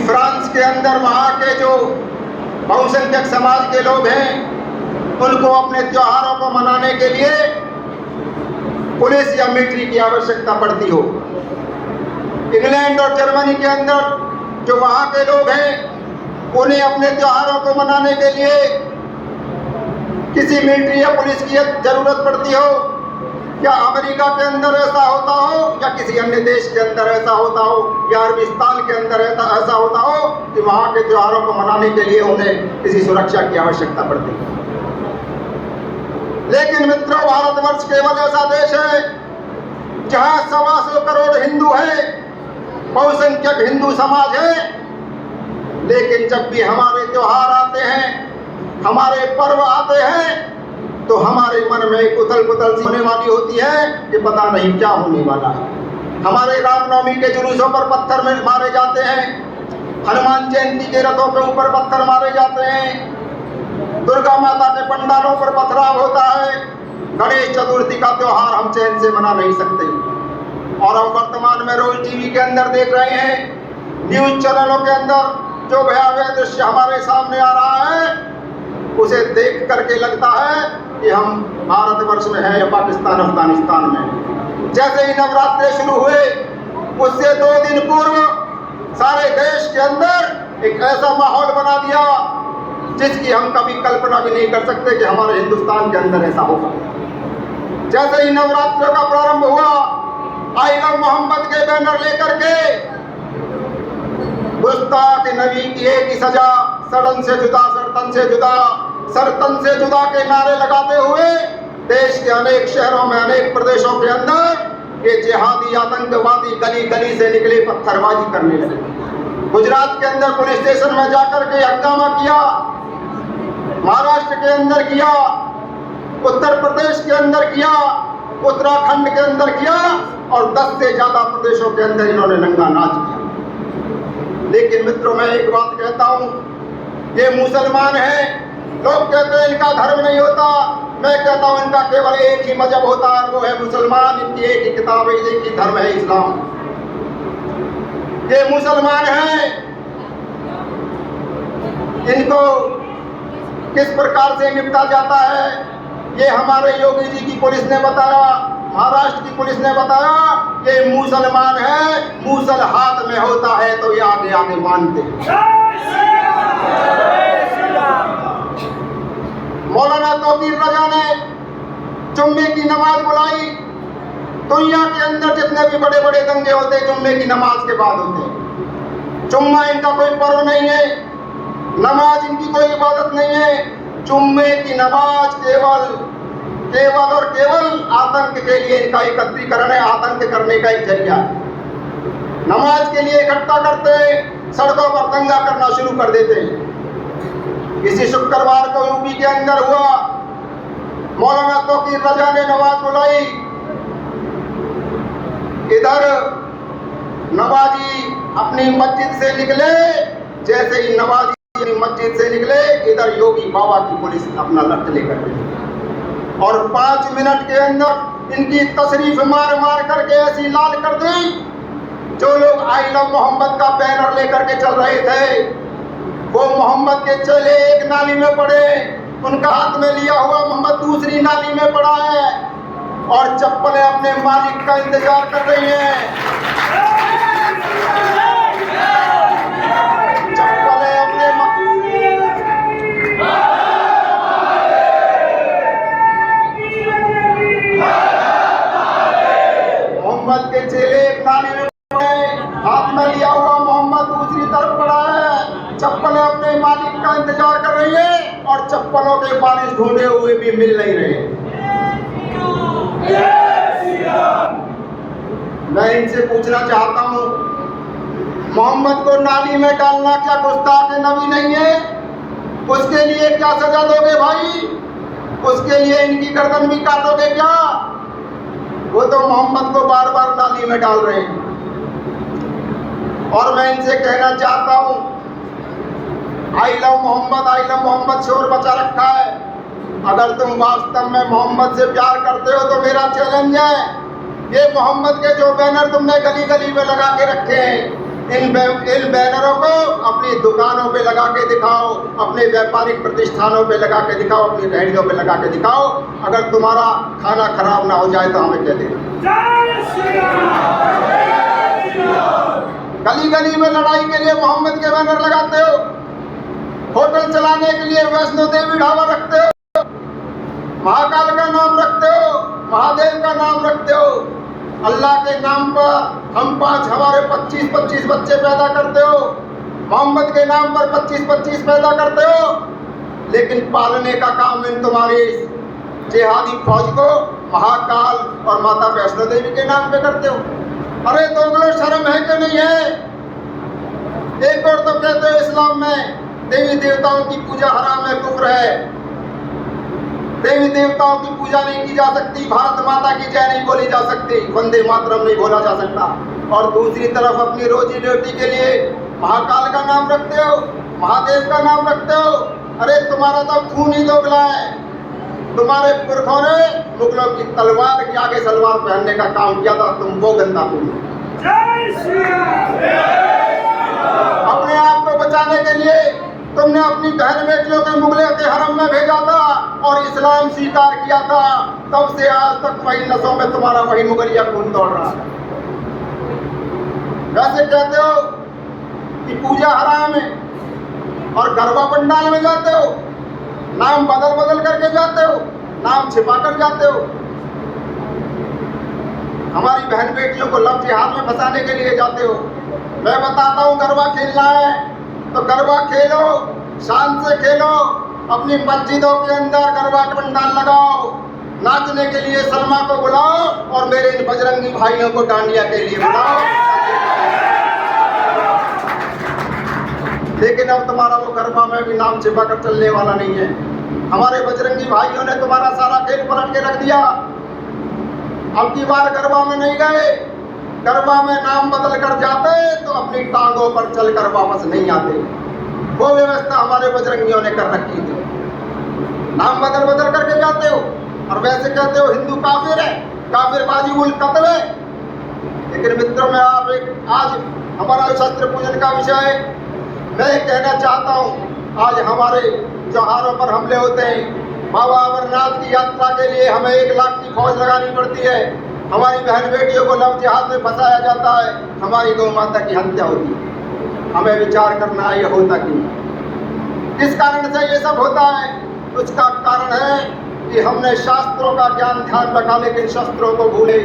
France के अंदर वहाँ के जो बहुसंख्यक समाज के लोग हैं उनको अपने त्योहारों को मनाने के लिए पुलिस या मिलिट्री की आवश्यकता पड़ती हो। इंग्लैंड और जर्मनी के अंदर जो वहाँ के लोग हैं उन्हें अपने त्योहारों को मनाने के लिए किसी मिलिट्री या पुलिस की जरूरत पड़ती हो। क्या अमेरिका के अंदर ऐसा होता हो या किसी अन्य देश के अंदर ऐसा होता हो या अरबिस्तान के अंदर ऐसा होता हो कि वहाँ के त्योहारों को मनाने के लिए उन्हें किसी सुरक्षा की आवश्यकता पड़ती है। लेकिन मित्रों, भारतवर्ष केवल ऐसा देश है जहाँ 125 करोड़ हिंदू है, बहुसंख्यक हिंदू समाज है। लेकिन जब भी हमारे त्योहार आते हैं, हमारे पर्व आते हैं, तो हमारे मन में एक उथल पुथल सी होने वाली होती है कि पता नहीं क्या होने वाला है। हमारे रामनवमी के जुलूसों पर पत्थर में मारे जाते हैं, हनुमान जयंती के रथों के ऊपर पत्थर मारे जाते हैं, दुर्गा माता के पंडालों पर पथराव होता है, गणेश चतुर्थी का त्योहार हम चैन से मना नहीं सकते। और हम वर्तमान में रोज टीवी के अंदर देख रहे हैं, न्यूज चैनलों के अंदर जो भयावह दृश्य हमारे सामने आ रहा है, उसे देख करके लगता है कि हम भारतवर्ष में हैं या पाकिस्तान अफगानिस्तान में। जैसे ही नवरात्रे शुरू हुए उससे 2 दिन पूर्व सारे देश के अंदर एक ऐसा माहौल बना दिया जिसकी हम कभी कल्पना भी नहीं कर सकते कि हमारे हिंदुस्तान के अंदर ऐसा होगा। जैसे ही नवरात्रों का प्रारंभ हुआ, आई लव मोहम्मद के बैनर लेकर के गुस्ताख नबी की एक ही सजा, सड़न से जुदा सरतन से जुदा, सरतन से जुदा के नारे लगाते हुए देश के अनेक शहरों में, अनेक प्रदेशों के अंदर ये जिहादी आतंकवादी गली गली से निकले पत्थरबाजी करने लगे। गुजरात के अंदर पुलिस स्टेशन में जाकर के हंगामा किया, महाराष्ट्र के अंदर किया, उत्तर प्रदेश के अंदर किया, उत्तराखंड के अंदर किया और 10 से ज्यादा प्रदेशों के अंदर इन्होंने नंगा नाच किया। लेकिन मित्रों, मैं एक बात कहता हूं, ये मुसलमान हैं। लोग कहते हैं इनका धर्म नहीं होता, मैं कहता हूं इनका केवल एक ही मजहब होता है, वो है मुसलमान। इनकी एक ही किताब है, एक ही धर्म है, इस्लाम। ये मुसलमान हैं, इनको किस प्रकार से निपटा जाता है ये हमारे योगी जी की पुलिस ने बताया, महाराष्ट्र की पुलिस ने बताया। ये मुसलमान है, मूसल हाथ में होता है तो ये आगे आगे मानते हैं। मौलाना तौकीर रजा ने जुम्मे की नमाज बुलाई। दुनिया के अंदर जितने भी बड़े बड़े दंगे होते हैं जुम्मे की नमाज के बाद होते हैं। जुम्मा इनका कोई पर्व नहीं है, नमाज इनकी कोई इबादत नहीं है। जुम्मे की नमाज केवल और केवल आतंक के लिए इनका एकत्रीकरण है, आतंक करने का एक जरिया है। नमाज के लिए इकट्ठा करते हैं, सड़कों पर दंगा करना शुरू कर देते हैं। इसी शुक्रवार को यूपी के अंदर हुआ, मौलाना तौकीर रजा ने नमाज बुलाई। इधर नवाजी अपनी मस्जिद से निकले, जैसे ही नवाजी अपनी मस्जिद से निकले, इधर योगी बाबा की पुलिस अपना लट लेकर गई और 5 मिनट के अंदर इनकी तशरीफ मार मार करके ऐसी लाल कर दी। जो लोग आई लव मोहम्मद का बैनर लेकर के चल रहे थे, वो मोहम्मद के चेले एक नाली में पड़े, उनका हाथ में लिया हुआ मोहम्मद दूसरी नाली में पड़ा है और चप्पलें अपने मालिक का इंतजार कर रही हैं। चप्पलें अपने मोहम्मद के चेले एक नाली में पड़े, हाथ में लिया हुआ मोहम्मद दूसरी तरफ पड़ा है। चप्पलें अपने मालिक का इंतजार कर रही है और चप्पलों के पालिश ढूंढे हुए भी मिल नहीं रहे। मैं इनसे पूछना चाहता हूं, मोहम्मद को नाली में डालना क्या गुस्ताख नबी नहीं है? उसके लिए क्या सजा दोगे भाई? उसके लिए इनकी गर्दन भी काटोगे क्या? वो तो मोहम्मद को बार बार नाली में डाल रहे हैं। और मैं इनसे कहना चाहता हूं, आई लव मोहम्मद शोर बचा रखा है। अगर तुम वास्तव में मोहम्मद से प्यार करते हो तो मेरा चैलेंज है, ये मोहम्मद के जो बैनर तुमने गली गली में लगा के रखे हैं, इन बैनरों को अपनी दुकानों पे लगा के दिखाओ, अपने व्यापारिक प्रतिष्ठानों पे लगा के दिखाओ, अपनी रेहड़ियों पे लगा के दिखाओ। अगर तुम्हारा खाना खराब ना हो जाए तो हमें कह देना। गली गली में लड़ाई के लिए मोहम्मद के बैनर लगाते हो, होटल चलाने के लिए वैष्णो देवी ढाबा रखते हो, महाकाल का नाम रखते हो, महादेव का नाम रखते हो। अल्लाह के नाम पर हमारे 25-25 बच्चे पैदा करते हो, मोहम्मद के नाम पर 25-25 पैदा करते हो, लेकिन पालने का काम इन तुम्हारी जिहादी फौज को महाकाल और माता वैष्णो देवी के नाम पे करते हो। अरे दोगलो शर्म है कि नहीं है? एक और तो कहते हो इस्लाम में देवी देवताओं की पूजा हराम है, कुफ्र है, देवी देवताओं की पूजा नहीं की जा सकती, भारत माता की जय नहीं बोली जा सकती, वंदे मातरम नहीं बोला जा सकता, और दूसरी तरफ अपनी रोजी रोटी के लिए महाकाल का नाम रखते हो, महादेव का नाम रखते हो। अरे तुम्हारा तो खून ही दोगला है। तुम्हारे पुरखों ने मुगलों की तलवार के आगे सलवार पहनने का काम किया था, तुम वो गंदा खून। अपने आप को बचाने के लिए तुमने अपनी बहन बेटियों के मुगलों के हरम में भेजा था और इस्लाम स्वीकार किया था। तब से आज तक वही नसों में तुम्हारा वही मुगलिया खून दौड़ रहा है। वैसे कहते हो कि पूजा हराम है और गरबा पंडाल में जाते हो, नाम बदल बदल करके जाते हो, नाम छिपा कर जाते हो। हमारी बहन बेटियों को लव जिहाद में फंसाने के लिए जाते हो। मैं बताता हूँ, गरबा खेलना है तो गरबा खेलो, शान से खेलो, अपनी मस्जिदों के अंदर गरबा पंडाल लगाओ, नाचने के लिए सलमा को बुलाओ और मेरे इन बजरंगी भाइयों को डांडिया के लिए बुलाओ। लेकिन अब तुम्हारा वो गरबा में भी नाम छिपा कर चलने वाला नहीं है। हमारे बजरंगी भाइयों ने तुम्हारा सारा खेल पलट के रख दिया। अब की बार गरबा में नहीं गए, गरबा में नाम बदल कर जाते तो अपनी टांगों पर चलकर वापस नहीं आते। वो व्यवस्था हमारे बजरंगियों ने कर रखी थी। नाम बदल बदल करके जाते हो और वैसे कहते हो हिंदू काफिर है, काफिरबाजी उल कत्ल है। लेकिन मित्रों में आप आज हमारा शस्त्र पूजन का विषय है। मैं कहना चाहता हूँ, आज हमारे त्योहारों पर हमले होते हैं। बाबा अमरनाथ की यात्रा के लिए हमें 1 लाख की फौज लगानी पड़ती है। हमारी बहन बेटियों को लव जिहाद में फंसाया जाता है, हमारी गौ माता की हत्या होती है। हमें विचार करना है, ये होता क्यों, किस कारण से ये सब होता है? उसका कारण है कि हमने शास्त्रों का ज्ञान ध्यान रखा लेकिन शस्त्रों को भूले।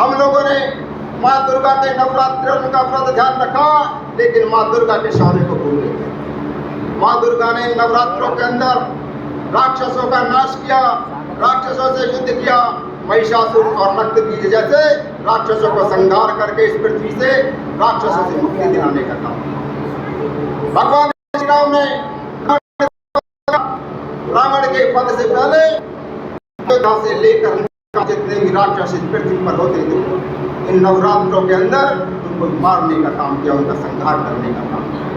हम लोगों ने माँ दुर्गा के नवरात्रों का व्रत ध्यान रखा लेकिन माँ दुर्गा के शौर्य को भूल गए। माँ दुर्गा ने नवरात्रों के अंदर राक्षसों का नाश किया, राक्षसों से युद्ध किया, महिषासुर और नक्तबीज जैसे राक्षसों को संहार करके इस पृथ्वी से राक्षसों से मुक्ति दिलाने का काम। भगवान श्री राम ने रावण के पद से पहले अयोध्या से लेकर जितने भी राक्षस इस पृथ्वी पर होते थे, इन नवरात्रों के अंदर उनको मारने का काम किया, उनका संहार करने का काम किया।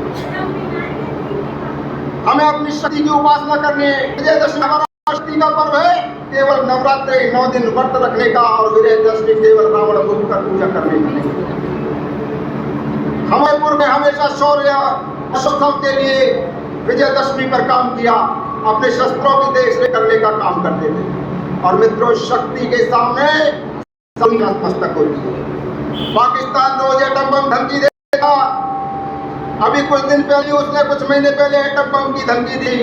हमें अपनी शक्ति की उपासना करनी है। विजयदशमी हमारा शक्ति का पर्व है, केवल नवरात्रि 9 दिन व्रत रखने का, और विजयदशमी केवल रावण को कर पूजा करने का नहीं। हमें पूर्व में हमेशा शौर्य शस्त्रों के लिए विजयदशमी पर काम किया, अपने शस्त्रों की देख रेख करने का काम करते थे। और मित्रों, शक्ति के सामने सभी नतमस्तक होती है। पाकिस्तान रोज एटम बम धमकी देता। अभी कुछ दिन पहले उसने कुछ महीने पहले एटम बम की धमकी दी,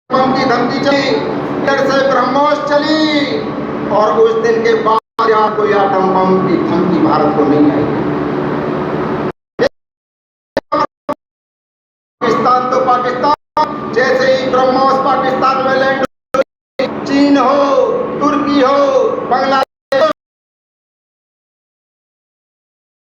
बम की धमकी चली, इधर से ब्रह्मोस चली, और उस दिन के बाद यहाँ कोई एटम बम की धमकी भारत को नहीं आई। पाकिस्तान तो पाकिस्तान, जैसे ही ब्रह्मोस पाकिस्तान में लैंड, चीन हो, तुर्की हो, बांग्लादेश